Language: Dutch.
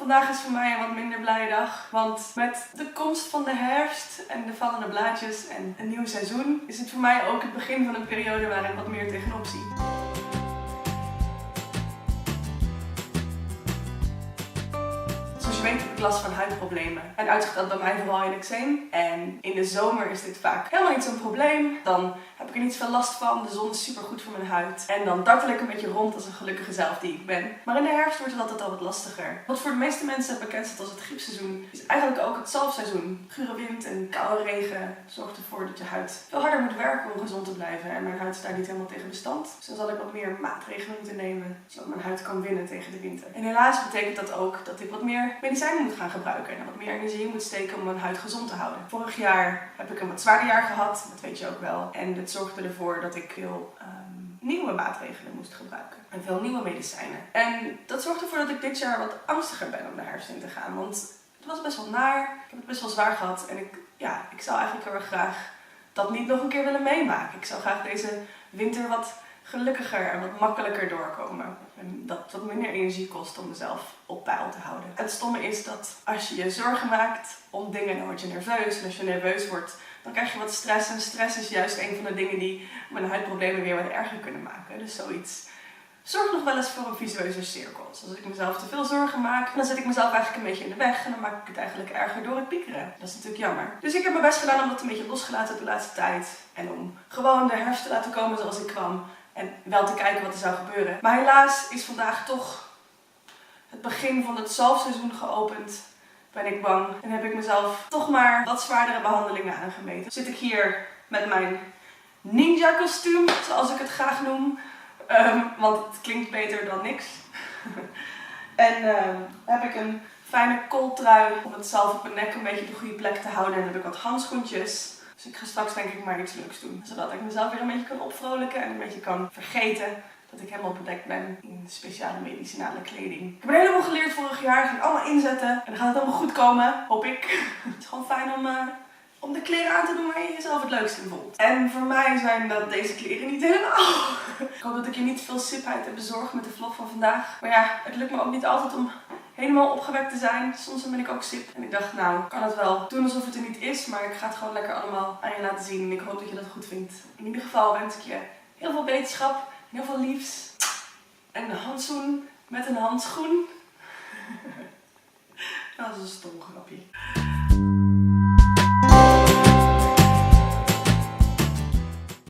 Vandaag is voor mij een wat minder blije dag, want met de komst van de herfst en de vallende blaadjes en een nieuw seizoen is het voor mij ook het begin van een periode waar ik wat meer tegenop zie. Zoals je weet heb ik last van huidproblemen en uitzicht dat bij mij vooral in eczeem. En in de zomer is dit vaak helemaal niet zo'n probleem. Dan heb ik er niet veel last van, de zon is super goed voor mijn huid. En dan dartel ik een beetje rond als een gelukkige zelf die ik ben. Maar in de herfst wordt het altijd al wat lastiger. Wat voor de meeste mensen bekend staat als het griepseizoen, is eigenlijk ook het zalfseizoen. Gure wind en koude regen zorgt ervoor dat je huid veel harder moet werken om gezond te blijven. En mijn huid is daar niet helemaal tegen bestand. Dus dan zal ik wat meer maatregelen moeten nemen, zodat mijn huid kan winnen tegen de winter. En helaas betekent dat ook dat ik wat meer medicijnen moet gaan gebruiken en wat meer energie moet steken om mijn huid gezond te houden. Vorig jaar heb ik een wat zwaarder jaar gehad, dat weet je ook wel. En dit zorgde ervoor dat ik veel nieuwe maatregelen moest gebruiken. En veel nieuwe medicijnen. En dat zorgt ervoor dat ik dit jaar wat angstiger ben om de herfst in te gaan. Want het was best wel naar, ik heb het best wel zwaar gehad. En ik zou eigenlijk heel erg graag dat niet nog een keer willen meemaken. Ik zou graag deze winter wat gelukkiger en wat makkelijker doorkomen. En dat wat minder energie kost om mezelf op peil te houden. Het stomme is dat als je je zorgen maakt om dingen, dan word je nerveus. En als je nerveus wordt, dan krijg je wat stress. En stress is juist een van de dingen die mijn huidproblemen weer wat erger kunnen maken. Dus zoiets zorgt nog wel eens voor een visueuze cirkel. Dus als ik mezelf te veel zorgen maak, dan zet ik mezelf eigenlijk een beetje in de weg. En dan maak ik het eigenlijk erger door het piekeren. Dat is natuurlijk jammer. Dus ik heb mijn best gedaan om dat een beetje los te laten de laatste tijd. En om gewoon de herfst te laten komen zoals ik kwam. En wel te kijken wat er zou gebeuren. Maar helaas is vandaag toch het begin van het zalfseizoen geopend. Ben ik bang. En heb ik mezelf toch maar wat zwaardere behandelingen aangemeten. Zit ik hier met mijn ninja kostuum, zoals ik het graag noem. Want het klinkt beter dan niks. En heb ik een fijne kooltrui om het zalf op mijn nek een beetje op de goede plek te houden. En dan heb ik wat handschoentjes. Dus ik ga straks denk ik maar iets leuks doen. Zodat ik mezelf weer een beetje kan opvrolijken en een beetje kan vergeten dat ik helemaal bedekt ben in speciale medicinale kleding. Ik heb een heleboel geleerd vorig jaar. Dat ga ik allemaal inzetten. En dan gaat het allemaal goed komen, hoop ik. Het is gewoon fijn om de kleren aan te doen waar je jezelf het leukst in voelt. En voor mij zijn dat deze kleren niet helemaal. Ik hoop dat ik je niet veel sipheid heb bezorgd met de vlog van vandaag. Maar ja, het lukt me ook niet altijd om helemaal opgewekt te zijn. Soms ben ik ook sip. En ik dacht, nou, ik kan het wel doen alsof het er niet is. Maar ik ga het gewoon lekker allemaal aan je laten zien. En ik hoop dat je dat goed vindt. In ieder geval wens ik je heel veel wetenschap. Heel veel liefs. En een handzoen met een handschoen. Dat is een stom grapje.